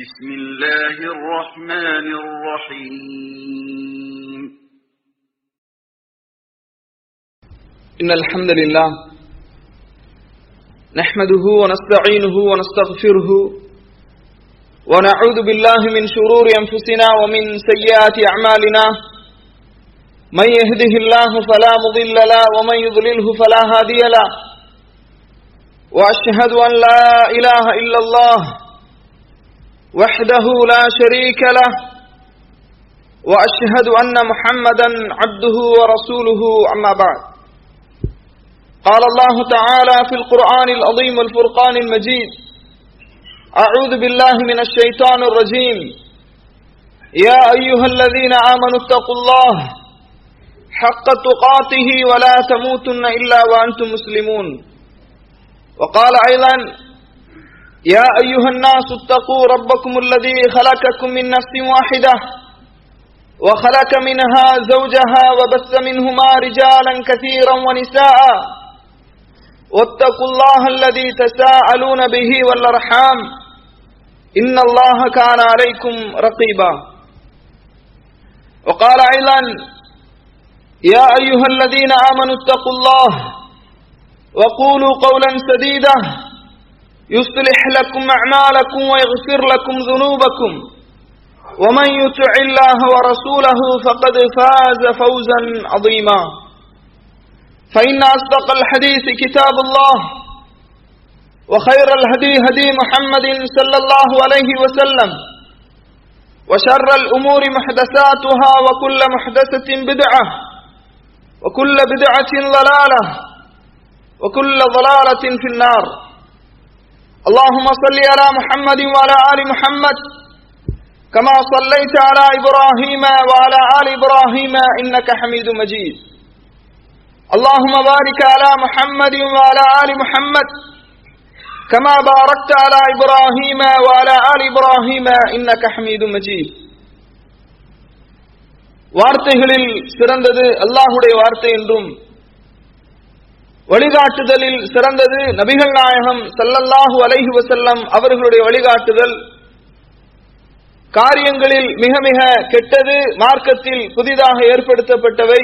بسم الله الرحمن الرحيم إن الحمد لله نحمده ونستعينه ونستغفره ونعوذ بالله من شرور أنفسنا ومن سيئات أعمالنا من يهده الله فلا مضل له ومن يضلله فلا هادي له وأشهد أن لا إله إلا الله وحده لا شريك له وأشهد أن محمدا عبده ورسوله أما بعد قال الله تعالى في القرآن العظيم والفرقان المجيد أعوذ بالله من الشيطان الرجيم يا أيها الذين آمنوا اتقوا الله حق تقاته ولا تموتن إلا وأنتم مسلمون وقال أيضا يا أيها الناس اتقوا ربكم الذي خلقكم من نفس واحدة وخلق منها زوجها وبث منهما رجالا كثيرا ونساء واتقوا الله الذي تساءلون به والأرحام إن الله كان عليكم رقيبا وقال أيضا يا أيها الذين آمنوا اتقوا الله وقولوا قولا سديدا يصلح لكم أعمالكم ويغفر لكم ذنوبكم ومن يطع الله ورسوله فقد فاز فوزا عظيما فإن أصدق الحديث كتاب الله وخير الهدي هدي محمد صلى الله عليه وسلم وشر الأمور محدثاتها وكل محدثة بدعة وكل بدعة ضلالة وكل ضلالة في النار اللهم صل على محمد وعلى آل محمد كما صليت على إبراهيم وعلى آل إبراهيم إنك حميد مجيد اللهم بارك على محمد وعلى آل محمد كما باركت على إبراهيم وعلى آل إبراهيم إنك حميد مجيد வார்த்தைகளில் சிறந்தது அல்லாஹ்வுடைய வார்த்தை என்றும் வழிகாட்டுதலில் சிறந்தது நபிகள் நாயகம் ஸல்லல்லாஹு அலைஹி வஸல்லம் அவர்களுடைய வழிகாட்டுதல், காரியங்களில் மிக மிக கெட்டது மார்க்கத்தில் புதிதாக ஏற்படுத்தப்பட்டவை,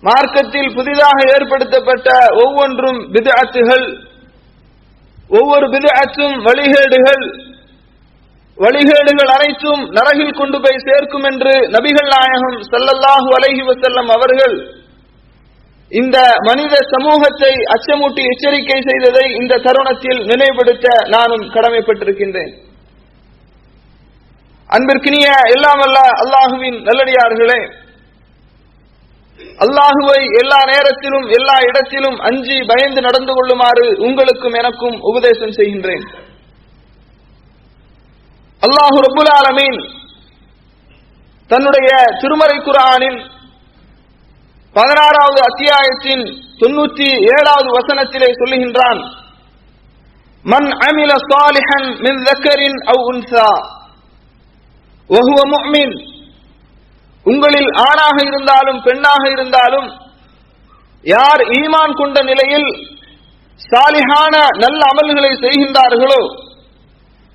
மார்க்கத்தில் புதிதாக ஏற்படுத்தப்பட்ட ஒவ்வொன்றும் பித்அத்துகள், ஒவ்வொரு பித்அத்தும் வழிகேடுகள், வழிகேடுகள் அனைத்தும் நரகில் கொண்டு போய் சேர்க்கும் என்று நபிகள் நாயகம் ஸல்லல்லாஹு அலைஹி வஸல்லம் அவர்கள் இந்த மனித சமூகத்தை அச்சமூட்டி எச்சரிக்கை செய்ததை இந்த தருணத்தில் நினைவுபடுத்த நானும் கடமைப்பட்டிருக்கின்றேன். அன்பிற்கினிய எல்லாம் வல்ல அல்லாஹுவின் நல்லடியார்களே, அல்லாஹுவை எல்லா நேரத்திலும் எல்லா இடத்திலும் அஞ்சி பயந்து நடந்து கொள்ளுமாறு உங்களுக்கும் எனக்கும் உபதேசம் செய்கின்றேன். அல்லாஹு ரப்புல் ஆலமீன் தன்னுடைய திருமறை குர்ஆனில் 16வது அத்தியாயத்தின் 97வது வசனத்திலே சொல்லுகின்றான், மன் அமில சாலிஹன் மின் ذكرின் அவ் உன்சா வஹுவ முஃமின், உங்களில் ஆணாக இருந்தாலும் பெண்ணாக இருந்தாலும் யார் ஈமான் கொண்ட நிலையில் சாலிஹான நல்ல அமல்களை செய்கின்றார்களோ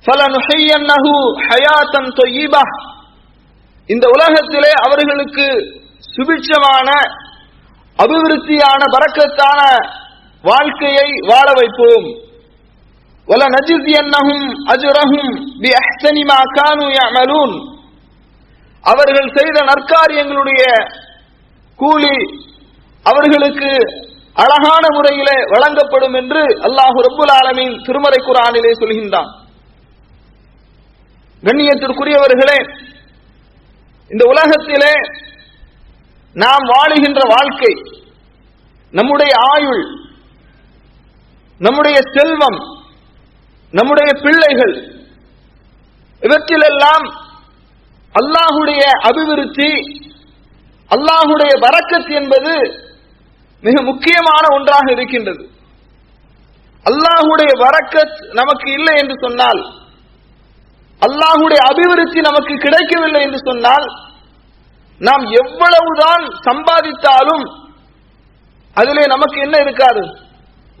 ஃபலனுஹய்யன்னஹு ஹயாத்தன் தய்யிபா, இந்த உலகத்திலே அவர்களுக்கு சுபிட்சமான அபிவிருத்தியான பரக்கத்தான வாழ்க்கையை வாழ வைப்போம். வல நஜ்ஸியன்னஹும் அஜ்ரஹும் பிஅஹ்ஸனி மா கானூ யஅமலூன், அவர்கள் செய்த நற்காரியங்களுடைய கூலி அவர்களுக்கு அழகான முறையிலே வழங்கப்படும் என்று அல்லாஹ் ரப்புல் ஆலமீன் திருமறை குர்ஆனிலே சொல்கின்றான். கண்ணியத்திற்குரியவர்களே, இந்த உலகத்திலே நாம் வாழுகின்ற வாழ்க்கை, நம்முடைய ஆயுள், நம்முடைய செல்வம், நம்முடைய பிள்ளைகள், இவற்றிலெல்லாம் அல்லாஹுடைய அபிவிருத்தி, அல்லாஹுடைய பரக்கத் என்பது மிக முக்கியமான ஒன்றாக இருக்கின்றது. அல்லாஹுடைய பரக்கத் நமக்கு இல்லை என்று சொன்னால், அல்லாஹுடைய அபிவிருத்தி நமக்கு கிடைக்கவில்லை என்று சொன்னால், நாம் எவ்வளவுதான் சம்பாதித்தாலும் அதிலே நமக்கு என்ன இருக்காது?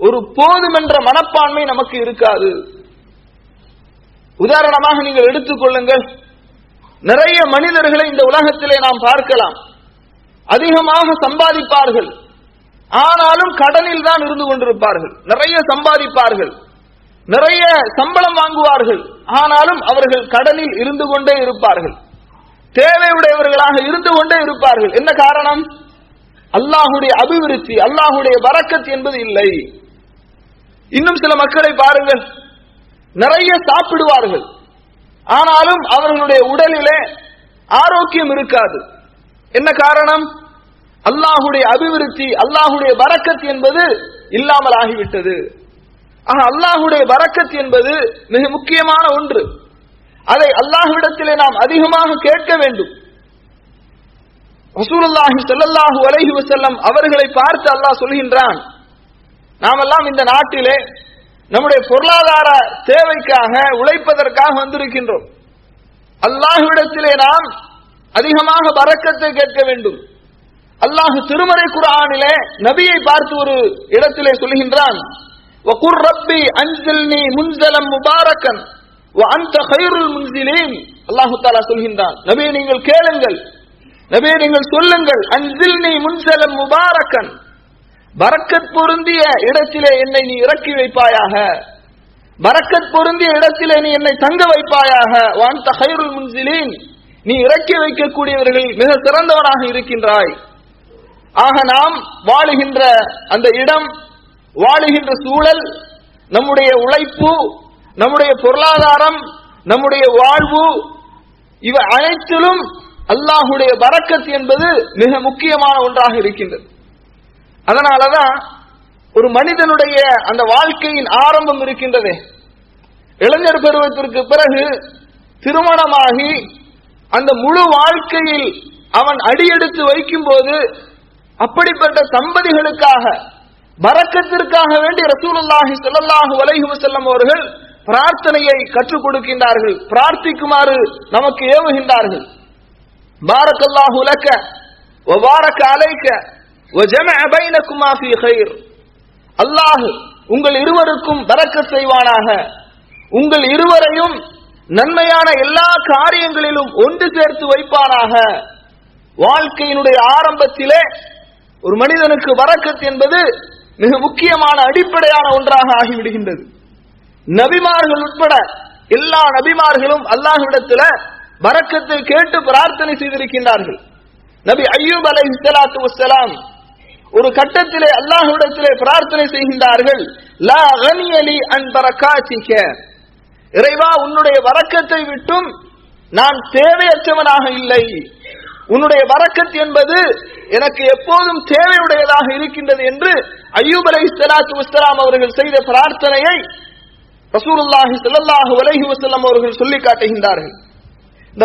ஒரு போதும் என்ற மனப்பான்மை நமக்கு இருக்காது. உதாரணமாக நீங்கள் எடுத்துக்கொள்ளுங்கள், நிறைய மனிதர்களை இந்த உலகத்திலே நாம் பார்க்கலாம். அதிகமாக சம்பாதிப்பார்கள், ஆனாலும் கடனில் தான் இருந்து கொண்டிருப்பார்கள். நிறைய சம்பாதிப்பார்கள், நிறைய சம்பளம் வாங்குவார்கள், ஆனாலும் அவர்கள் கடனில் இருந்து கொண்டே இருப்பார்கள். தேவையுடையவர்களாக இருந்து கொண்டே இருப்பார்கள். என்ன காரணம்? அல்லாஹுடைய அபிவிருத்தி, அல்லாஹுடைய பரக்கத் என்பது இல்லை. இன்னும் சில மக்களை பாருங்கள், நிறைய சாப்பிடுவார்கள், ஆனாலும் அவர்களுடைய உடலிலே ஆரோக்கியம் இருக்காது. என்ன காரணம்? அல்லாஹுடைய அபிவிருத்தி, அல்லாஹுடைய பரக்கத் என்பது இல்லாமல் ஆகிவிட்டது. அல்லாஹுடைய பரக்கத் என்பது மிக முக்கியமான ஒன்று. அதை அல்லாஹ்விடத்திலே நாம் அதிகமாக கேட்க வேண்டும். ரசூலுல்லாஹி ஸல்லல்லாஹு அலைஹி வஸல்லம் அவர்களை பார்த்து அல்லாஹ் சொல்கின்றான், நாமெல்லாம் இந்த நாட்டிலே நம்முடைய பொருளாதார தேவைக்காக உழைப்பதற்காக வந்திருக்கின்றோம். அல்லாஹ்விடத்திலே நாம் அதிகமாக பரக்கத்தை கேட்க வேண்டும். அல்லாஹ் திருமறை குர்ஆனிலே நபியை பார்த்து ஒரு இடத்திலே சொல்கின்றான், வகுர் ரப்பி அன்சில்னி முன்ஸலம் முபாரக்கன் வ அன்த கைருல் முன்ஸிலீன். அல்லாஹ் தஆலா சொல்கின்றான், நபியே நீங்கள் கேளுங்கள், நபியே நீங்கள் சொல்லுங்கள், அன்சில்னி முன்ஸலம் முபாரக்கன், பரக்கத் பொருந்திய இடத்திலே என்னை நீ இறக்கி வைப்பாயாக, பரக்கத் பொருந்திய இடத்திலே நீ என்னை தங்க வைப்பாயாக. வ அன்த கைருல் முன்ஸிலீன், நீ இறக்கி வைக்கக்கூடியவர்கள் மிக சிறந்தவனாக இருக்கின்றாய். ஆக நாம் வாழுகின்ற அந்த இடம், வாழுகின்ற சூழல், நம்முடைய உழைப்பு, நம்முடைய பொருளாதாரம், நம்முடைய வாழ்வு, இவை அனைத்திலும் அல்லாஹுடைய பரக்கத் என்பது மிக முக்கியமான ஒன்றாக இருக்கின்றது. அதனாலதான் ஒரு மனிதனுடைய அந்த வாழ்க்கையின் ஆரம்பம் இருக்கின்றதே, இளைஞர் பருவத்திற்கு பிறகு திருமணமாகி அந்த முழு வாழ்க்கையில் அவன் அடியெடுத்து வைக்கும் போது அப்படிப்பட்ட தம்பதிகளுக்காக பரக்கத்திற்காக வேண்டி ரசூலுல்லாஹி ஸல்லல்லாஹு அலைஹி வஸல்லம் அவர்கள் பிரார்த்தனையை கற்றுக் கொடுக்கின்றார்கள், பிரார்த்திக்குமாறு நமக்கு ஏவுகின்றார்கள். பாரக்கல்லாஹு லக வ பாரக அலைக வ ஜமஅ பைனகுமா ஃபீ கைர். அல்லாஹ் உங்கள் இருவருக்கும் பரக்கத் செய்வானாக, உங்கள் இருவரையும் நன்மையான எல்லா காரியங்களிலும் ஒன்று சேர்த்து வைப்பானாக. வாழ்க்கையினுடைய ஆரம்பத்திலே ஒரு மனிதனுக்கு பரக்கத் என்பது மிக முக்கியமான அடிப்படையான ஒன்றாக ஆகிவிடுகின்றது. நபிமார்கள் உட்பட எல்லா நபிமார்களும் அல்லாஹ்விடத்தில் பரக்கத்தை கேட்டு பிரார்த்தனை செய்திருக்கின்றார்கள். நபி அய்யூப் அலைஹிஸ்ஸலாத்து வஸ்ஸலாம் ஒரு கட்டத்திலே அல்லாஹ்விடத்திலே பிரார்த்தனை செய்கின்றார்கள், லா கனியலி அன் பரகாத்திக, இறைவா உன்னுடைய பரக்கத்தை விட்டும் நான் தேவையற்றவனாக இல்லை, உன்னுடைய பரக்கத் என்பது எனக்கு எப்போதும் தேவையுடையதாக இருக்கின்றது என்று அய்யூப் அலைஹிஸ்ஸலாத்து வஸ்ஸலாம் அவர்கள் செய்த பிரார்த்தனையை ரசூலுல்லாஹி ஸல்லல்லாஹு அலைஹி வஸல்லம் அவர்கள் சொல்லி காட்டுகின்றார்கள். இந்த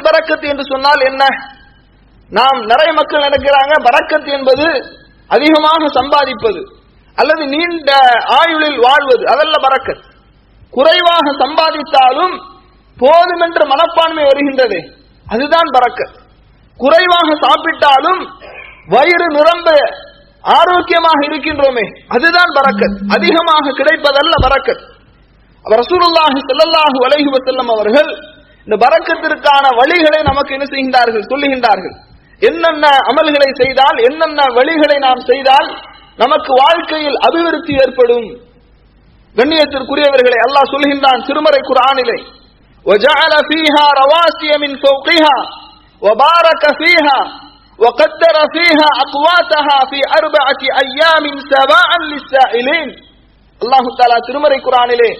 பரக்கத் என்று சொன்னால் என்ன? நாம் நிறைய மக்கள் நினைக்கிறாங்க பரக்கத் என்பது அதிகமாக சம்பாதிப்பது அல்லது நீண்ட ஆயுளில் வாழ்வது, அதல்ல பரக்கத். குறைவாக சம்பாதித்தாலும் போதும் என்ற மனப்பான்மை வருகின்றதே, அதுதான் பரக்கத். குறைவாக சாப்பிட்டாலும் வயிறு நிரம்ப ஆரோக்கியமாக இருக்கின்றோமே, அதுதான் பரக்கத். அதிகமாக கிடைப்பதல்ல பரக்கத். ரசூலுல்லாஹி ஸல்லல்லாஹு அலைஹி வஸல்லம் அவர்கள் இந்த பரக்கத்திற்கான வழிகளை நமக்கு என்ன செய்கின்றார்கள், சொல்லுகின்றார்கள். என்னென்ன அமல்களை செய்தால், என்னென்ன வழிகளை நாம் செய்தால் நமக்கு வாழ்க்கையில் அபிவிருத்தி ஏற்படும். கண்ணியத்திற்குரியவர்களை அல்லாஹ் சொல்கின்றான் திருமறை குர்ஆனிலே, وَجَعَلَ فِيهَا رَوَاسِيَ مِنْ فَوْقِهَا وَبَارَكَ فِيهَا وَقَدَّرَ فِيهَا أَقْوَاتَهَا فِي أَرْبَعَةِ أَيَّامٍ سَوَاءً لِلسَّائِلِينَ. அல்லாஹ் தஆலா திருமறை குர்ஆனிலே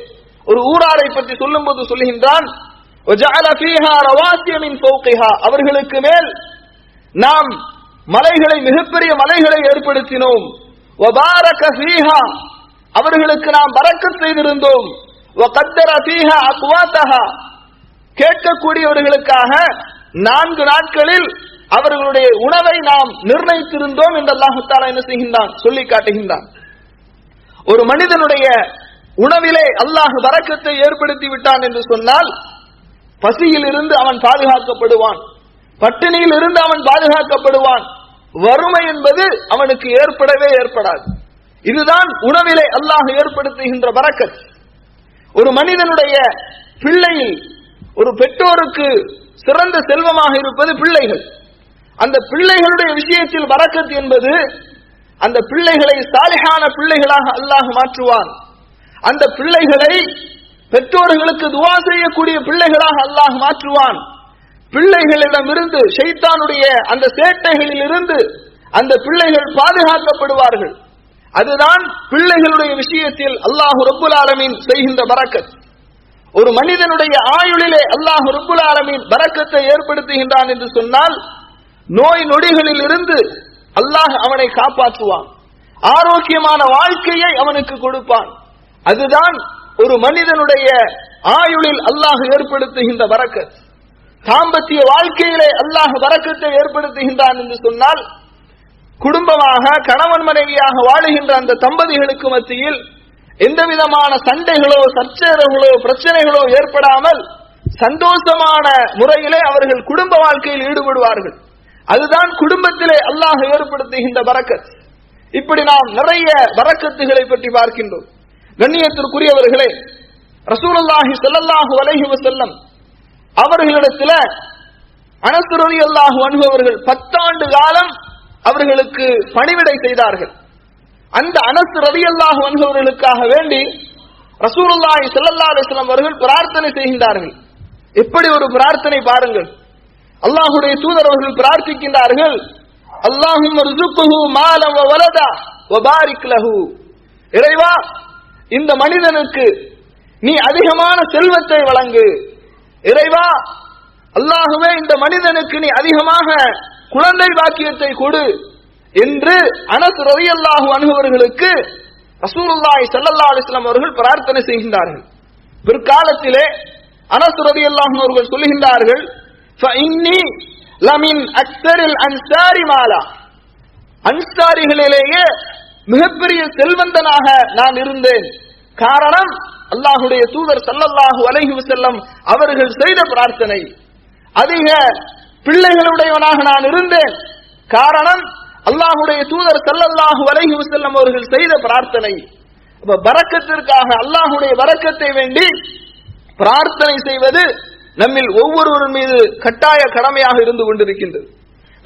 ஒரு ஊராரை பற்றி சொல்லும்போது சொல்கின்றான், وَجَعَلَ فِيهَا رَوَاسِيَ مِنْ فَوْقِهَا, அவர்களுக்கு மேல் நாம் மலைகளை, மிகப்பெரிய மலைகளை ஏற்படுத்தினோம். وَبَارَكَ فِيهَا, அவர்களுக்கு நாம் பரக்கத் செய்திருந்தோம். وَقَدَّرَ فِيهَا أَقْوَاتَهَا, கேட்கக்கூடியவர்களுக்காக 4 நாட்களில் அவர்களுடைய உணவை நாம் நிர்ணயித்திருந்தோம் என்று அல்லாஹ் தஆலா என்ன செய்கின்றான், சொல்லி காட்டுகின்றான். ஒரு மனிதனுடைய உணவிலே அல்லாஹ் பரக்கத்தை ஏற்படுத்தி விட்டான் என்று சொன்னால் பசியில் இருந்து அவன் பாதுகாக்கப்படுவான், பட்டினியில் இருந்து அவன் பாதுகாக்கப்படுவான், வறுமை என்பது அவனுக்கு ஏற்படவே ஏற்படாது. இதுதான் உணவிலே அல்லாஹ் ஏற்படுத்துகின்ற பரக்கத். ஒரு மனிதனுடைய பிள்ளையில் ஒரு பெற்றோருக்கு சிறந்த செல்வமாக இருப்பது பிள்ளைகள். அந்த பிள்ளைகளுடைய விஷயத்தில் பரக்கத் என்பது அந்த பிள்ளைகளை சாலிஹான பிள்ளைகளாக அல்லாஹ் மாற்றுவான். அந்த பிள்ளைகளை பெற்றோர்களுக்கு துஆ செய்யக்கூடிய பிள்ளைகளாக அல்லாஹ் மாற்றுவான். பிள்ளைகளிடமிருந்து ஷைத்தானுடைய அந்த சேட்டைகளில் இருந்து அந்த பிள்ளைகள் பாதுகாக்கப்படுவார்கள். அதுதான் பிள்ளைகளுடைய விஷயத்தில் அல்லாஹ் ரப்புல் ஆலமீன் செய்கின்ற பரக்கத். ஒரு மனிதனுடைய ஆயுளிலே அல்லாஹ் ரப்புல் ஆலமீன் பரக்கத்தை ஏற்படுத்துகின்றான் என்று சொன்னால் நோய் நொடிகளில் இருந்து அல்லாஹ் அவனை காப்பாற்றுவான். ஆரோக்கியமான வாழ்க்கையை அவனுக்கு கொடுப்பான். அதுதான் ஒரு மனிதனுடைய ஆயுளில் அல்லாஹ் ஏற்படுத்துகின்ற பரக்கத். தாம்பத்திய வாழ்க்கையிலே அல்லாஹ் பரக்கத்தை ஏற்படுத்துகின்றான் என்று சொன்னால் குடும்பமாக கணவன் மனைவியாக வாழுகின்ற அந்த தம்பதிகளுக்கு மத்தியில் எந்த விதமான சண்டைகளோ சர்ச்சைகளோ பிரச்சனைகளோ ஏற்படாமல் சந்தோஷமான முறையிலே அவர்கள் குடும்ப வாழ்க்கையில் ஈடுபடுவார்கள். அதுதான் குடும்பத்திலே அல்லாஹ் ஏற்படுத்துகின்ற பரக்கத். இப்படி நாம் நிறைய பரக்கத்துகளை பற்றி பார்க்கின்றோம். கண்ணியத்திற்குரியவர்களே, ரசூலுல்லாஹி ஸல்லல்லாஹு அலைஹி வஸல்லம் அவர்களிடத்தில் அனஸ் ரலியல்லாஹு அன்ஹு அவர்கள் 10 ஆண்டு காலம் அவர்களுக்கு பணிவிடை செய்தார்கள். அந்த அனஸ் ரலியல்லாஹு அன்ஹு அவர்களுக்காக வேண்டி ரசூலுல்லாஹி ஸல்லல்லாஹு அலைஹி வஸல்லம் அவர்கள் பிரார்த்தனை செய்கின்றார்கள். எப்படி ஒரு பிரார்த்தனை பாருங்கள். அல்லாஹ்வுடைய தூதர் அவர்கள் பிரார்த்திக்கின்றார்கள், அல்லாஹும்ம ர்ஸுக்ஹு மாலன் வ வலதா வ பாரிக் லஹு. இறைவா, இந்த மனிதனுக்கு நீ அதிகமான செல்வத்தை வழங்கு. இறைவா, அல்லாஹ்வே, இந்த மனிதனுக்கு நீ அதிகமாக குழந்தை பாக்கியத்தை கொடு என்று அனஸ் ரலியல்லாஹு அன்ஹு அவர்களுக்கு ரசூலுல்லாஹி ஸல்லல்லாஹு அலைஹி வஸல்லம் அவர்கள் பிரார்த்தனை செய்கின்றார்கள். பிற்காலத்திலே அனஸ் ரலியல்லாஹு அவர்கள் சொல்லுகின்றார்கள், ஃபஇன்னி லமின் அக்ஸரில் அன்சாரி மாலா. அன்சாரிகளிலேயே மிகப்பெரிய செல்வந்தனாக நான் இருந்தேன். காரணம், அல்லாஹ்வுடைய தூதர் ஸல்லல்லாஹு அலைஹி வஸல்லம் அவர்கள் செய்த பிரார்த்தனை. அதிக பிள்ளைகளுடையவனாக நான் இருந்தேன். காரணம், அல்லாஹ்வுடைய தூதர் ஸல்லல்லாஹு அலைஹி வஸல்லம் அவர்கள் செய்த பிரார்த்தனை. அப்ப பரக்கத்திற்காக அல்லாஹ்வுடைய பரக்கத்தை வேண்டி பிரார்த்தனை செய்வது நம்மில் ஒவ்வொருவரின் மீது கட்டாய கடமையாக இருந்து கொண்டிருக்கின்றது.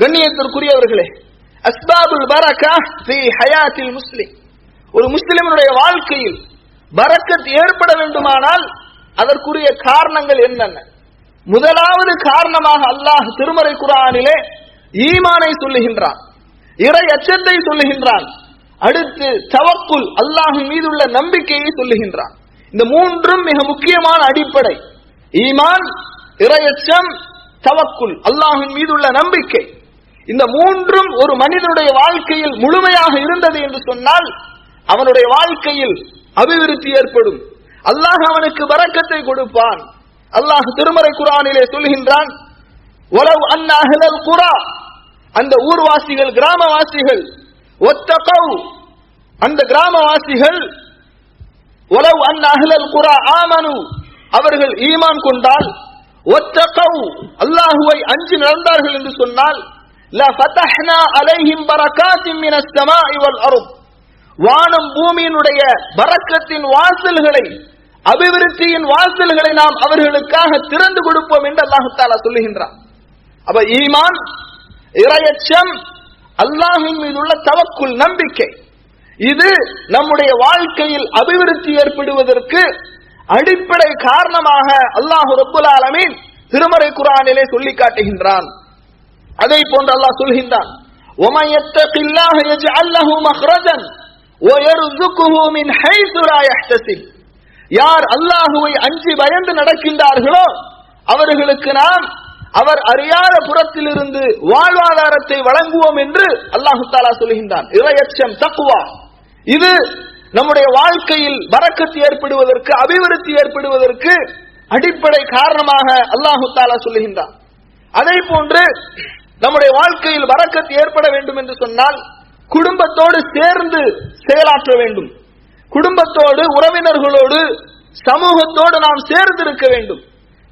கண்ணியத்திற்குரியவர்களே, அஸ்பாபுல் பரக்கா ஃபீ ஹயாத்தில் முஸ்லிம். ஒரு முஸ்லிமுடைய வாழ்க்கையில் பரக்கத் ஏற்பட வேண்டுமானால் அதற்குரிய காரணங்கள் என்னென்ன? முதலாவது காரணமாக அல்லாஹ் திருமறை குர்ஆனிலே ஈமானை சொல்லுகின்றான், இறை அச்சத்தை சொல்லுகின்றான். அடுத்து தவக்குல், அல்லாஹ்வின் மீது உள்ள நம்பிக்கையை சொல்லுகின்றான். இந்த மூன்றும் மிக முக்கியமான அடிப்படை. ஈமான், இறையச்சம், தவக்குல், அல்லாஹ்வின் மீது உள்ள நம்பிக்கை. இந்த மூன்றும் ஒரு மனிதனுடைய வாழ்க்கையில் முழுமையாக இருந்தது என்று சொன்னால் அவனுடைய வாழ்க்கையில் அபிவிருத்தி ஏற்படும். அல்லாஹ் அவனுக்கு பரக்கத்தை கொடுப்பான். அல்லாஹ் திருமறை குர்ஆனிலே சொல்கின்றான், வலவ் அன்ன அஹ்லல் குரா, அந்த ஊர்வாசிகள் கிராமவாசிகள், வத்தகவ், அந்த கிராமவாசிகள், வலவ் அன்ன அஹ்லல் குரா ஆமனு, அவர்கள் ஈமான் கொண்டால், வத்தகவ், அல்லாஹ்வை அஞ்சி நடந்தார்கள் என்று சொன்னால், லா ஃபதஹ்னா அலைஹிம் பரகாத்தின் மினஸ் ஸமாஇ வல் அர்த், வானம் பூமியினுடைய பரக்கத்தின் வாசல்களை, அபிவிருத்தியின் வாசல்களை நாம் அவர்களுக்காக திறந்து கொடுப்போம் என்று அல்லாஹ் தஆலா சொல்லுகின்றான். அப்ப ஈமான், இறையச்சம், அல்லாஹ்வின் மீது உள்ள தவக்குல், நம்பிக்கை, இது நம்முடைய வாழ்க்கையில் அபிவிருத்தி ஏற்படுவதற்கு அடிப்படை காரணமாக அல்லாஹ் ரப்புல் ஆலமீன் திருமறை குர்ஆனிலே சொல்லி காட்டுகின்றான். அதை போன்று அல்லாஹ் சொல்கின்றான், وَمَن يَتَّقِ اللَّهَ يَجْعَل لَّهُ مَخْرَجًا وَيَرْزُقْهُ مِنْ حَيْثُ لَا يَحْتَسِبُ. யார் அல்லாஹ்வை அஞ்சி பயந்து நடக்கின்றார்களோ அவர்களுக்கு நாம் அவர் அறியாத புறத்திலிருந்து வாழ்வாதாரத்தை வழங்குவோம் என்று அல்லாஹ் தஆலா சொல்கின்றான். இறையச்சம், தக்வா, இது நம்முடைய வாழ்க்கையில் பரக்கத் ஏற்படுவதற்கு, அபிவிருத்தி ஏற்படுவதற்கு அடிப்படை காரணமாக அல்லாஹ் தஆலா சொல்லுகின்றான். அதே போன்று நம்முடைய வாழ்க்கையில் பரக்கத் ஏற்பட வேண்டும் என்று சொன்னால் குடும்பத்தோடு சேர்ந்து செயலாற்ற வேண்டும். குடும்பத்தோடு, உறவினர்களோடு, சமூகத்தோடு நாம் சேர்ந்து இருக்க வேண்டும்.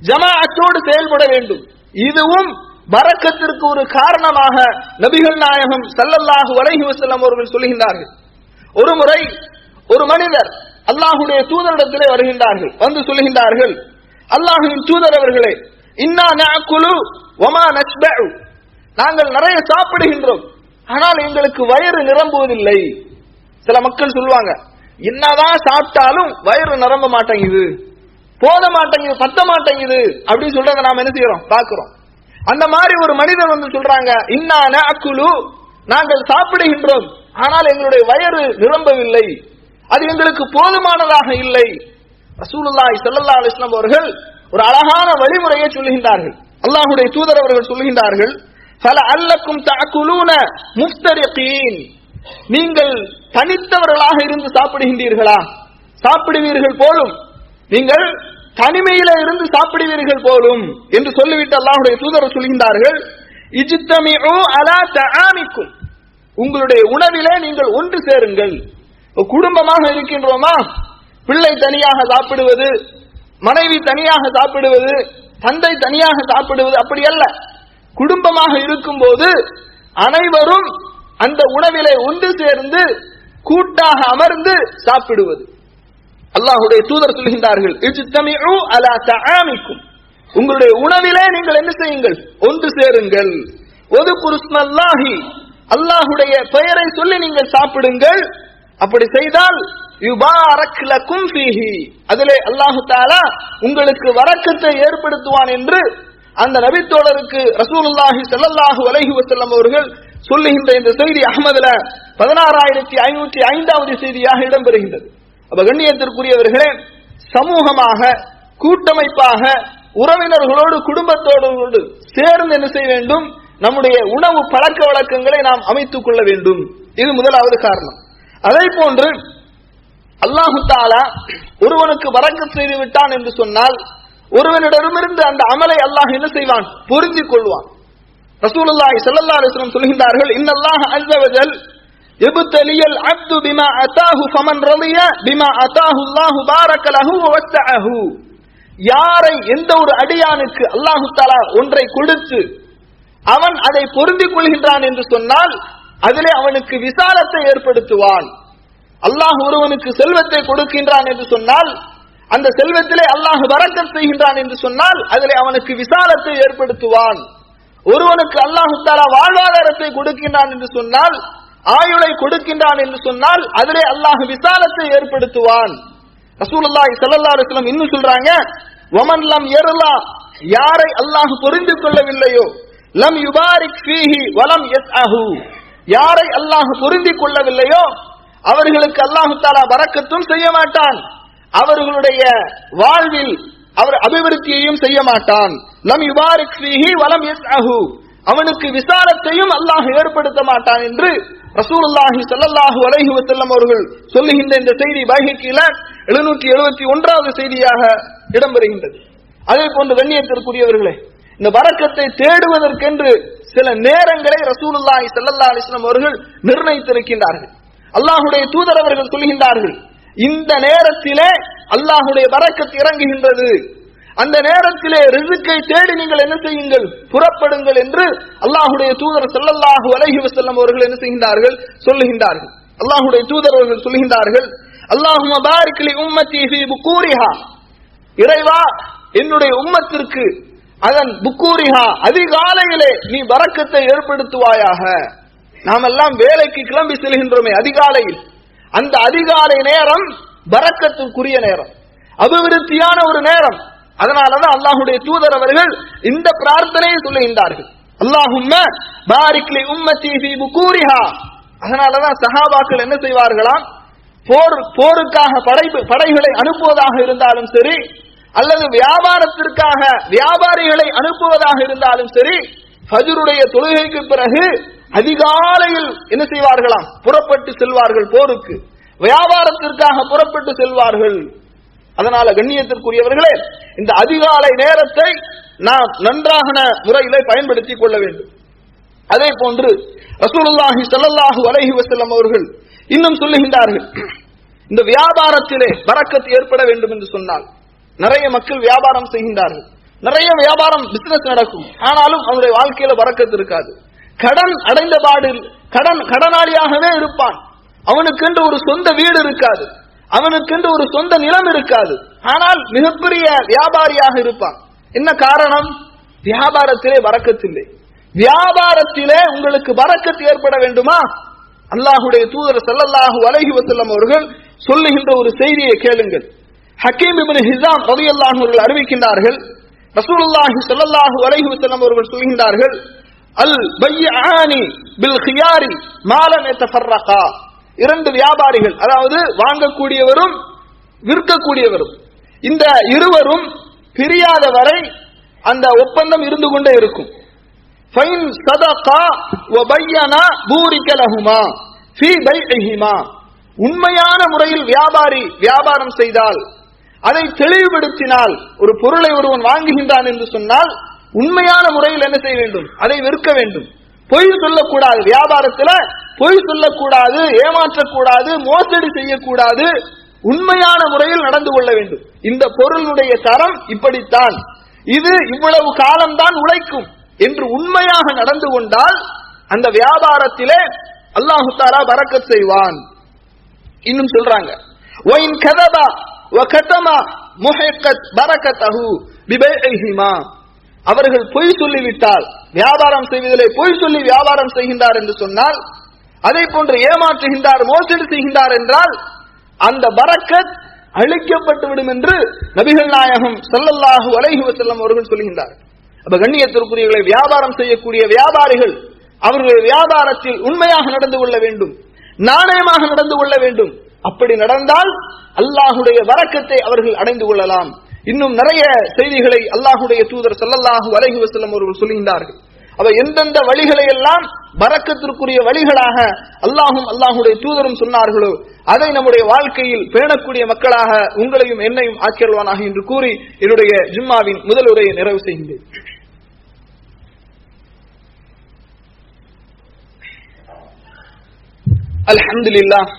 ஜமாஅத்தோடு செயல்பட வேண்டும். இதுவும் பரக்கத்திற்கு ஒரு காரணமாக நபிகள் நாயகம் ஸல்லல்லாஹு அலைஹி வஸல்லம் அவர்கள் சொல்கின்றார்கள். ஒரு முறை ஒரு மனிதர் அல்லாஹ்வுடைய தூதரிடத்திலே வருகின்றார்கள். வந்து சொல்கின்றார்கள், அல்லாஹ்வின் தூதர் அவர்களே, இன்னா நஅகுலு வமா நஸ்பஉ, நாங்கள் நிறைய சாப்பிடுகின்றோம், ஆனால் எங்களுக்கு வயிறு நிரம்புவதில்லை. சில மக்கள் சொல்லுவாங்க, என்னதான் சாப்பிட்டாலும் வயிறு நிரம்ப மாட்டேங்குது, போத மாட்டேங்குது, பத்த மாட்டேங்குது அப்படின்னு சொல்றத நாம என்ன செய்யறோம், பார்க்கிறோம். அந்த மாதிரி ஒரு மனிதன் வந்து சொல்றாங்க, இன்னா நஅகுலு, நாங்கள் சாப்பிடுகின்றோம், ஆனால் எங்களுடைய வயிறு நிரம்பவில்லை, அது எங்களுக்கு போதுமானதாக இல்லை. ரசூலுல்லாஹி ஸல்லல்லாஹு அலைஹி வஸல்லம் அவர்கள் ஒரு அழகான வழிமுறையை சொல்லுகின்றார்கள். அல்லாஹ்வுடைய தூதர் அவர்கள் சொல்லுகின்றார்கள், ஃபலஅல்லக்கும் தஅகுலூன முஃப்தரிகீன், நீங்கள் தனித்தவர்களாக இருந்து சாப்பிடுகின்றீர்களா, சாப்பிடுவீர்கள் போலும், நீங்கள் தனிமையில இருந்து சாப்பிடுவீர்கள் போலும் என்று சொல்லிவிட்டு அல்லாஹ்வுடைய தூதர் சொல்கின்றார்கள், இஜ்தமிஉ அலா தஆமிக்கும், உங்களுடைய உணவிலே நீங்கள் ஒன்று சேருங்கள். குடும்பமாக இருக்கின்றோமா, பிள்ளை தனியாக சாப்பிடுவது, மனைவி தனியாக சாப்பிடுவது, தந்தை தனியாக சாப்பிடுவது அப்படி அல்ல. குடும்பமாக இருக்கும் போது அனைவரும் அந்த உணவிலே ஒன்று சேர்ந்து கூட்டாக அமர்ந்து சாப்பிடுவது. அல்லாஹ்வுடைய தூதர் சொல்கின்றார்கள், இஜ்தமிஉ அலா தஆமிக்கும், உங்களுடைய உணவிலே நீங்கள் என்ன செய்யுங்கள், ஒன்று சேருங்கள். வதுகுரு ஸ்மல்லாஹி, அல்லாஹ்வுடைய பெயரை சொல்லி நீங்கள் சாப்பிடுங்கள். அப்படி செய்தால் யுபாரக் லகும் ஃபீஹி, அதிலே அல்லாஹ் தஆலா உங்களுக்கு வரக்கத்தை ஏற்படுத்துவான் என்று அந்த நபித்தோழருக்கு ரசூலுல்லாஹி ஸல்லல்லாஹு அலைஹி வஸல்லம் அவர்கள் சொல்லுகின்ற இந்த செய்தி அஹ்மதுல 16505வது செய்தியாக இடம்பெறுகின்றது. அப்ப கண்ணியத்திற்குரியவர்களே, சமூகமாக, கூட்டமைப்பாக, உறவினர்களோடு, குடும்பத்தோடு சேர்ந்து என்ன செய்ய வேண்டும், நம்முடைய உணவு பழக்க வழக்கங்களை நாம் அமைத்துக் கொள்ள வேண்டும். இது முதலாவது காரணம். அதே போன்று அல்லாஹு தஆலா ஒருவனுக்கு பரக்கத் செய்து விட்டான் என்று சொன்னால் ஒருவனிடமிருந்து அந்த அமலை அல்லாஹ் என்ன செய்வான், பொருந்திக் கொள்வான். ரசூலுல்லாஹி ஸல்லல்லாஹு அலைஹி வஸல்லம் சொல்கின்றார்கள், இன்னல்லாஹ அஸ்ஸ வஜல் யப்தலியல் அப்து பிமா அதாஹு ஃபமன் ரலிய பிமா அதாஹு அல்லாஹு பாரக லஹு வ வஸ்ஸஅஹு, யாரை எந்த ஒரு அடியானுக்கு அல்லாஹு தஆலா ஒன்றை கொடுத்து அவன் அதை பொருந்திக் கொள்கின்றான் என்று சொன்னால் அதிலே அவனுக்கு விசாலத்தை ஏற்படுத்துவான். அல்லாஹ் ஒருவனுக்கு செல்வத்தை கொடுக்கின்றான் என்று சொன்னால், அந்த செல்வத்திலே அல்லாஹ் பரக்கத் செய்கின்றான் என்று சொன்னால் அதிலே அவனுக்கு விசாலத்தை ஏற்படுத்துவான். ஒருவனுக்கு அல்லாஹ் தஆலா வாழ்வாதாரத்தை கொடுக்கின்றான் என்று சொன்னால், ஆயுளை கொடுக்கின்றான் என்று சொன்னால் அதிலே அல்லாஹ் விசாலத்தை ஏற்படுத்துவான். ரசூலுல்லாஹி ஸல்லல்லாஹு அலைஹி வஸல்லம் இன்னும் சொல்றாங்க, வமன் லம் யர்லா, யாரை அல்லாஹ் பொருந்திக் கொள்ளவில்லையோ, லம் யுபாரிக் ஃபீஹி வலம் யஸ்அஹு, யாரை அல்லாஹ் பொருந்திக் கொள்ளவில்லையோ அவர்களுக்கு அல்லாஹ் தஆலா பரக்கத்தும் செய்ய மாட்டான், அவர்களுடைய வாழ்வில் அவர் அபிவிருத்தியையும் செய்ய மாட்டான். லம் யுபாரிக் ஃபீஹி வலம் யஸ்அஹு, அவனுக்கு விசாலத்தையும் அல்லாஹ் ஏற்படுத்த மாட்டான் என்று ரசூலுல்லாஹி ஸல்லல்லாஹு அலைஹி வஸல்லம் அவர்கள் சொல்லுகின்ற இந்த செய்தி பைஹக்கில 771வது செய்தியாக இடம்பெறுகின்றது. அதே போன்று கண்ணியத்திற்குரியவர்களே, இந்த பரக்கத்தை தேடுவதற்கென்று சில நேரங்களை ரசூலுல்லாஹி ஸல்லல்லாஹு அலைஹி வஸல்லம் அவர்கள் நிர்ணயித்திருக்கின்றார்கள். அல்லாஹ்வுடைய தூதர் அவர்கள் சொல்கின்றார்கள், இந்த நேரத்திலே அல்லாஹ்வுடைய பரக்கத் இறங்குகின்றது, அந்த நேரத்திலே ரிஸ்கை தேடி நீங்கள் என்ன செய்யுங்கள், புறப்படுங்கள் என்று அல்லாஹ்வுடைய தூதர் ஸல்லல்லாஹு அலைஹி வஸல்லம் அவர்கள் என்ன செய்கின்றார்கள், சொல்லுகின்றார்கள். அல்லாஹ்வுடைய தூதர் அவர்கள் சொல்கின்றார்கள், அல்லாஹும்ம பாரிக் லி உம்மத்தி ஃபீ புகூரிஹா, இறைவா என்னுடைய உம்மத்திற்கு அதன் புக்கூரிஹா அதிகாலையிலே நீ பரக்கத்தை ஏற்படுத்துவாயாக. நாம் எல்லாம் வேலைக்கு கிளம்பி செல்கின்றோமே அதிகாலையில், அந்த அதிகாலை நேரம் பரக்கத்துக்குரிய நேரம், அபிவிருத்தியான ஒரு நேரம். அதனாலதான் அல்லாஹ்வுடைய தூதர் அவர்கள் இந்த பிரார்த்தனையை சொல்லுகின்றார்கள், அல்லாஹும்ம பாரிக் லி உம்மத்தி ஃபீ புகூரிஹா. அதனாலதான் சஹாபாக்கள் என்ன செய்வார்களாம், போருக்காக படைகளை அனுப்புவதாக இருந்தாலும் சரி, அல்லது வியாபாரத்திற்காக வியாபாரிகளை அனுப்புவதாக இருந்தாலும் சரி, ஃபஜ்ருடைய தொழுகைக்கு பிறகு அதிகாலையில் என்ன செய்வார்களாம், புறப்பட்டு செல்வார்கள், போருக்கு வியாபாரத்திற்காக புறப்பட்டு செல்வார்கள். அதனால கண்ணியத்திற்குரியவர்களே, இந்த அதிகாலை நேரத்தை நாம் நன்றாக முறையிலே பயன்படுத்திக் கொள்ள வேண்டும். அதே போன்று ரசூலுல்லாஹி ஸல்லல்லாஹு அலைஹி வஸல்லம் அவர்கள் இன்னும் சொல்லுகின்றார்கள், இந்த வியாபாரத்திலே பரக்கத் ஏற்பட வேண்டும் என்று சொன்னால், நிறைய மக்கள் வியாபாரம் செய்கின்றார்கள், நிறைய வியாபாரம் பிசினஸ் நடக்கும், ஆனாலும் அவனுடைய வாழ்க்கையில பரக்கத் இருக்காது. கடன் அடைந்த பாடு கடனாளியாகவே இருப்பான், அவனுக்கென்று ஒரு சொந்த வீடு இருக்காது, அவனுக்கென்று ஒரு சொந்த நிலம் இருக்காது, ஆனால் மிகப்பெரிய வியாபாரியாக இருப்பான். என்ன காரணம்? வியாபாரத்திலே பரக்கத்தில்லை. வியாபாரத்திலே உங்களுக்கு பரக்கத் ஏற்பட வேண்டுமா? அல்லாஹுடைய தூதர் ஸல்லல்லாஹு அலைஹி வஸல்லம் அவர்கள் சொல்லுகின்ற ஒரு செய்தியை கேளுங்கள். ஹக்கீம் இப்னு ஹிஸாம் ரலியல்லாஹு அன்ஹு அவர்கள் அறிவிக்கின்றார்கள், ரசூலுல்லாஹி ஸல்லல்லாஹு அலைஹி வஸல்லம் அவர்கள் சொல்கின்றார்கள், அல் பையானி பில் கியாரி மா லம் யதஃபர்ரகா. இரண்டு வியாபாரிகள், அதாவது வாங்கக்கூடியவரும் விற்கக்கூடியவரும், இந்த இருவரும் பிரியாத வரை அந்த ஒப்பந்தம் இருந்து கொண்டே இருக்கும். ஃபைன் ஸதகா வ பையனா பூரிக லஹுமா ஃபீ பைஇஹிமா. உண்மையான முறையில் வியாபாரி வியாபாரம் செய்தால், அதை தெளிவுபடுத்தினால், ஒரு பொருளை ஒருவன் வாங்குகின்றான் என்று சொன்னால் உண்மையான முறையில் என்ன செய்ய வேண்டும்? அதை விற்க வேண்டும். பொய் சொல்லக்கூடாது, வியாபாரத்தில் பொய் சொல்லக்கூடாது, ஏமாற்றக்கூடாது, மோசடி செய்யக்கூடாது, உண்மையான முறையில் நடந்து கொள்ள வேண்டும். இந்த பொருளுடைய தரம் இப்படித்தான், இது இவ்வளவு காலம்தான் உழைக்கும் என்று உண்மையாக நடந்து கொண்டால் அந்த வியாபாரத்திலே அல்லாஹு தஆலா பரக்கத் செய்வான். இன்னும் சொல்றாங்க, வயின் கதபா வ கதமா முஹிக்கத் பரக்கத்தஹு பிபைஇஹிமா. அவர்கள் பொய் சொல்லிவிட்டால், வியாபாரம் செய்வதிலே பொய் சொல்லி வியாபாரம் செய்கின்றார் என்று சொன்னால், அதை போன்று ஏமாற்றுகின்றார், மோசடி செய்கின்றார் என்றால் அந்த பரக்கத் அழிக்கப்பட்டு விடும் என்று நபிகள் நாயகம் ஸல்லல்லாஹு அலைஹி வஸல்லம் அவர்கள் சொல்கின்றார். அப்ப கண்ணியத்திற்குரியவர்களை, வியாபாரம் செய்யக்கூடிய வியாபாரிகள் அவர்களுடைய வியாபாரத்தில் உண்மையாக நடந்து கொள்ள வேண்டும், நாணயமாக நடந்து கொள்ள வேண்டும். அப்படி நடந்தால் அல்லாஹுடைய பரக்கத்தை அவர்கள் அடைந்து கொள்ளலாம். இன்னும் நிறைய செய்திகளை அல்லாஹுடைய தூதர் ஸல்லல்லாஹு அலைஹி வஸல்லம் அவர்கள் சொல்கின்றார்கள். அவ எந்தெந்த வழிகளை எல்லாம் பரக்கத்திற்குரிய வழிகளாக அல்லாஹும் அல்லாஹுடைய தூதரும் சொன்னார்களோ அதை நம்முடைய வாழ்க்கையில் பேணக்கூடிய மக்களாக உங்களையும் என்னையும் ஆக்கியல்வானாக என்று கூறி என்னுடைய ஜும்மாவின் முதல் உரையை நிறைவு செய்கின்றேன். அல்ஹம்துலில்லாஹ்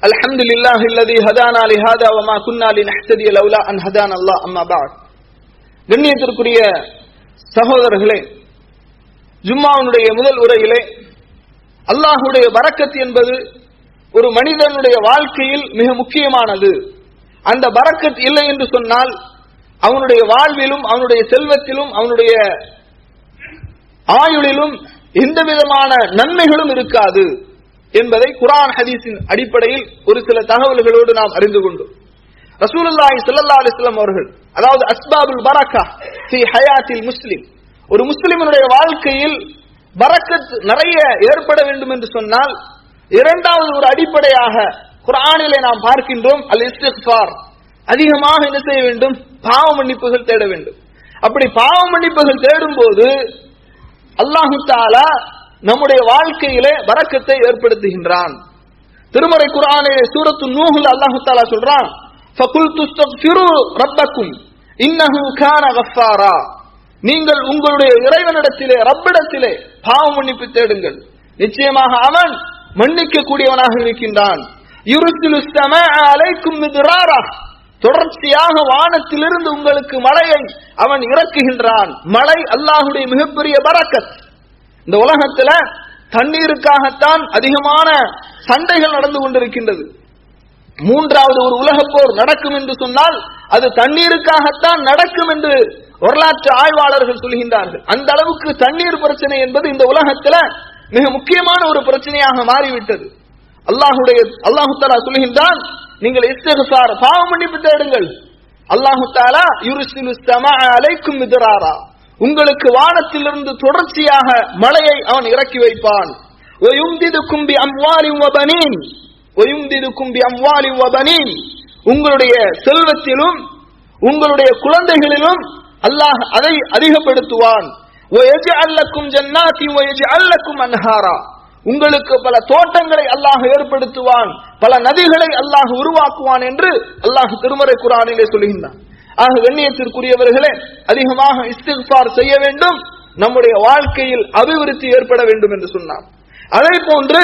அல்ஹம்துலில்லாஹி அல்லதி ஹதானா லிஹாதா வமா குன்னா லினஹ்ததிய லௌலா அன் ஹதானா அல்லாஹ். அம்மா பஅத். கண்ணியத்திற்குரிய சகோதரர்களே, ஜும்மாவுடைய முதல் உரையிலே அல்லாஹுடைய பரக்கத் என்பது ஒரு மனிதனுடைய வாழ்க்கையில் மிக முக்கியமானது. அந்த பரக்கத் இல்லை என்று சொன்னால் அவனுடைய வாழ்விலும் அவனுடைய செல்வத்திலும் அவனுடைய ஆயுளிலும் எந்த விதமான நன்மைகளும் இருக்காது என்பதை குர்ஆன் ஹதீஸின் அடிப்படையில் ஒரு சில தகவல்களோடு நாம் அறிந்து கொண்டோம். ரசூலுல்லாஹி ஸல்லல்லாஹு அலைஹி வஸல்லம் அவர்கள், அதாவது அஸ்பாபுல் பரக்கா ஃபீ ஹயாத்தில் முஸ்லிம், ஒரு முஸ்லிமினுடைய வாழ்க்கையில் பரக்கத் நிறைய ஏற்பட வேண்டும் என்று சொன்னால் இரண்டாவது ஒரு அடிப்படையாக குர்ஆனிலே நாம் பார்க்கின்றோம், அல் இஸ்திக்ஃபார். அதிகமாக என்ன செய்ய வேண்டும்? பாவ மன்னிப்புகள் தேட வேண்டும். அப்படி பாவ மன்னிப்புகள் தேடும் போது அல்லாஹு தஆலா நம்முடைய வாழ்க்கையிலே பரக்கத்தை ஏற்படுத்துகின்றான். திருமறை குர்ஆனிலே சூரத்து நூஹ்ல அல்லாஹு தஆலா சொல்றான், ஃபகுல்து இஸ்தக்ஃபிரு ரப்பக்கும் இன்னஹு கான கஃபாரா. நீங்கள் உங்களுடைய இறைவனிடத்திலே, ரப்பிடத்திலே பாவ மன்னிப்பு தேடுங்கள், நிச்சயமாக அவன் மன்னிக்க கூடியவனாக இருக்கின்றான். யுர்சிலு ஸமாஅ அலைக்கும் மித்ராரா. தொடர்ச்சியாக வானத்திலிருந்து உங்களுக்கு மழையை அவன் இறக்குகின்றான். மழை அல்லாஹுடைய மிகப்பெரிய பரக்கத். இந்த உலகத்துல தண்ணீருக்காகத்தான் அதிகமான சண்டைகள் நடந்து கொண்டிருக்கின்றது. மூன்றாவது ஒரு உலகப் போர் நடக்கும் என்று சொன்னால் அது தண்ணீருக்காகத்தான் நடக்கும் என்று வரலாற்று ஆய்வாளர்கள் சொல்கின்றார்கள். அந்த அளவுக்கு தண்ணீர் பிரச்சனை என்பது இந்த உலகத்துல மிக முக்கியமான ஒரு பிரச்சனையாக மாறிவிட்டது. அல்லாஹு தஆலா சொல்கின்றான், நீங்கள் இஸ்திக்ஃபார் பாவ மன்னிப்பு தேடுங்கள். அல்லாஹு தஆலா யுர்சிலு ஸமாஅ அலைக்கும் மித்ராரா, உங்களுக்கு வானத்திலிருந்து தொடர்ச்சியாக மழையை அவன் இறக்கி வைப்பான். வயும்திதுக்கும் பிஅம்வாலின் வபனீன், வயும்திதுக்கும் பிஅம்வாலின் வபனீன், உங்களுடைய செல்வத்திலும் உங்களுடைய குழந்தைகளிலும் அல்லாஹ் அதை அதிகப்படுத்துவான். வயஜஅல் லக்கும் ஜன்னாத்தின் வயஜஅல் லக்கும் அன்ஹாரா, உங்களுக்கு பல தோட்டங்களை அல்லாஹ் ஏற்படுத்துவான், பல நதிகளை அல்லாஹ் உருவாக்குவான் என்று அல்லாஹ் திருமறை குர்ஆனிலே சொல்கின்றான். ஆக கண்ணியத்திற்குரியவர்களே, அதிகமாக இஸ்திக்ஃபார் செய்ய வேண்டும், நம்முடைய வாழ்க்கையில் அபிவிருத்தி ஏற்பட வேண்டும் என்று சொன்னார். அதே போன்று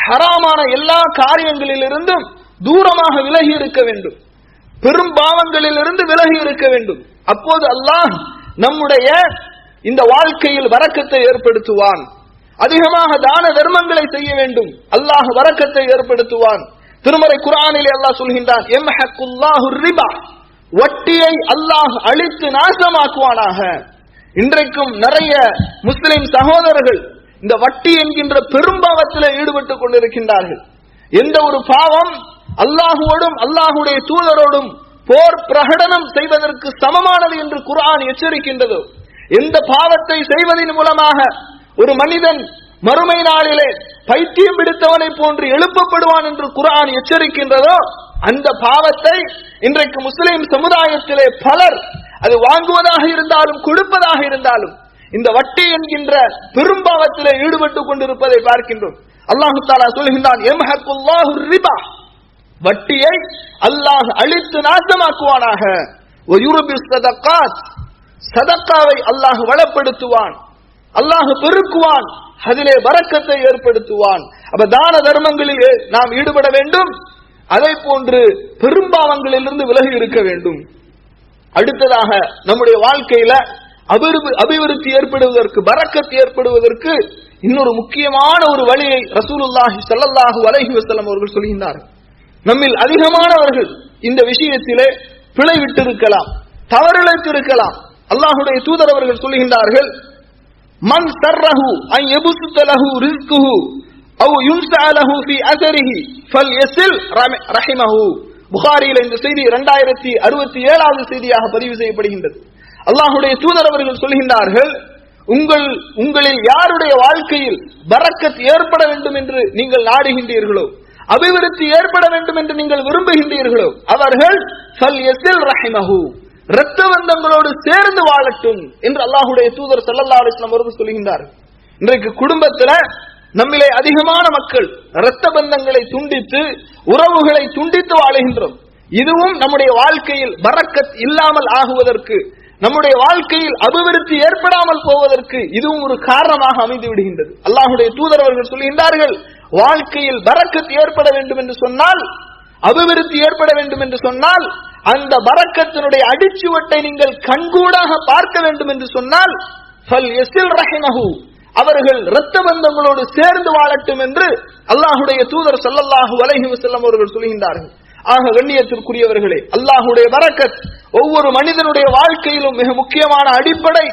ஹராமான எல்லா காரியங்களிலிருந்தும் தூரமாக விலகி இருக்க வேண்டும், பெரும் பாவங்களிலிருந்து விலகி இருக்க வேண்டும். அப்போது அல்லாஹ் நம்முடைய இந்த வாழ்க்கையில் பரக்கத்தை ஏற்படுத்துவான். அதிகமாக தான தர்மங்களை செய்ய வேண்டும், அல்லாஹ் பரக்கத்தை ஏற்படுத்துவான். திருமறை குர்ஆனிலே அல்லாஹ் சொல்கின்றான், யம்ஹக்குல்லாஹு ரிபா, வட்டியை அல்லாஹ் அழித்து நாசமாக்குவானாக. இன்றைக்கும் நிறைய முஸ்லிம் சகோதரர்கள் இந்த வட்டி என்கின்ற பெரும்பாவத்தில் ஈடுபட்டுக் கொண்டிருக்கின்றார்கள். எந்த ஒரு பாவம் அல்லாஹுவோடும் அல்லாஹுடைய தூதரோடும் போர் பிரகடனம் செய்வதற்கு சமமானது என்று குர்ஆன் எச்சரிக்கின்றதோ, எந்த பாவத்தை செய்வதன் மூலமாக ஒரு மனிதன் மறுமை நாளிலே பைத்தியம் பிடித்தவனை போன்று எழுப்பப்படுவான் என்று குர்ஆன் எச்சரிக்கின்றதோ, அந்த பாவத்தை இன்றைக்கு முஸ்லிம் சமுதாயத்திலே பலர், அது வாங்குவதாக இருந்தாலும் கொடுப்பதாக இருந்தாலும், இந்த வட்டி என்கின்ற பெரும்பாவத்திலே ஈடுபட்டுக் கொண்டிருப்பதை பார்க்கின்றோம். அல்லாஹு தஆலா சொல்கின்றான், யம்ஹக்குல்லாஹு ரிபா, வட்டியை அல்லாஹ் அழித்து நாசமாக்குவானாக. வயுர்பிஸ் ஸதகாத், சதக்காவை அல்லாஹ் வளப்படுத்துவான், அல்லாஹ் பெருக்குவான், அதிலே பரக்கத்தை ஏற்படுத்துவான். அப்ப தான தர்மங்களிலே நாம் ஈடுபட வேண்டும். அதை போன்று பெரும்பாவங்களிலிருந்து விலகி இருக்க வேண்டும். அடுத்ததாக நம்முடைய வாழ்க்கையில அபிவிருத்தி ஏற்படுவதற்கு, பரக்கத் ஏற்படுவதற்கு இன்னொரு முக்கியமான ஒரு வழியை ரசூலுல்லாஹி ஸல்லல்லாஹு அலைஹி வஸல்லம் அவர்கள் சொல்கின்றார்கள். நம்மில் அதிகமானவர்கள் இந்த விஷயத்திலே பிழை விட்டிருக்கலாம், தவறிழைத்திருக்கலாம். அல்லாஹுடைய தூதர் அவர்கள் சொல்கின்றார்கள், மன் சர்ரஹு அன் யபுஸத லஹு ரிஸ்குஹு அவ் யுன்ஸஅ லஹு ஃபீ அஸரிஹி ஃபல்யஸில் ரஹிமஹு. புகாரியில் இந்த செய்தி 2067வது செய்தியாக பதிவு செய்யப்படுகின்றது. அல்லாஹுடைய தூதர் அவர்கள் சொல்கின்றார்கள், உங்களில் யாருடைய வாழ்க்கையில் பரக்கத் ஏற்பட வேண்டும் என்று நீங்கள் நாடுகின்றீர்களோ, அபிவிருத்தி ஏற்பட வேண்டும் என்று நீங்கள் விரும்புகின்றீர்களோ, அவர்கள் ஃபல்யஸில் ரஹிமஹு, இரத்த பந்தங்களோடு சேர்ந்து வாழட்டும் என்று அல்லாஹுடைய தூதர் ஸல்லல்லாஹு அலைஹி வஸல்லம் அவர்கள் சொல்கின்றார்கள். இன்றைக்கு குடும்பத்தில் நம்மிலே அதிகமான மக்கள் இரத்த பந்தங்களை துண்டித்து, உறவுகளை துண்டித்து வாழுகின்றோம். இதுவும் நம்முடைய வாழ்க்கையில் பரக்கத் இல்லாமல் ஆகுவதற்கு, நம்முடைய வாழ்க்கையில் அபிவிருத்தி ஏற்படாமல் போவதற்கு இதுவும் ஒரு காரணமாக அமைந்து விடுகின்றது. அல்லாஹுடைய தூதர் அவர்கள் சொல்கின்றார்கள், வாழ்க்கையில் பரக்கத் ஏற்பட வேண்டும் என்று சொன்னால், அபிவிருத்தி ஏற்பட வேண்டும் என்று சொன்னால், அந்த பரக்கத்தினுடைய அடிச்சுவட்டை நீங்கள் கண்கூடாக பார்க்க வேண்டும் என்று சொன்னால், ஃபல்யஸில் ரஹிமஹு, அவர்கள் இரத்த பந்தங்களோடு சேர்ந்து வாழட்டும் என்று அல்லாஹுடைய தூதர் ஸல்லல்லாஹு அலைஹி வஸல்லம் அவர்கள் சொல்கின்றார்கள். ஆக கண்ணியத்திற்குரியவர்களே, அல்லாஹுடைய பரக்கத் ஒவ்வொரு மனிதனுடைய வாழ்க்கையிலும் மிக முக்கியமான அடிப்படை.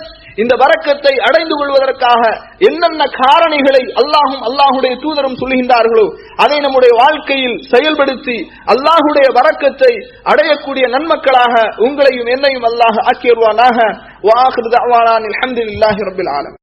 இந்த பரக்கத்தை அடைந்து கொள்வதற்காக என்னென்ன காரணிகளை அல்லாஹும் அல்லாஹுடைய தூதரும் சொல்கின்றார்களோ அதை நம்முடைய வாழ்க்கையில் செயல்படுத்தி அல்லாஹுடைய பரக்கத்தை அடையக்கூடிய நன்மக்களாக உங்களையும் என்னையும் அல்லாஹ் ஆக்கியருவானாக. வ ஆகிரு தஅவானா அல்ஹம்துலில்லாஹி ரப்பில் ஆலமீன்.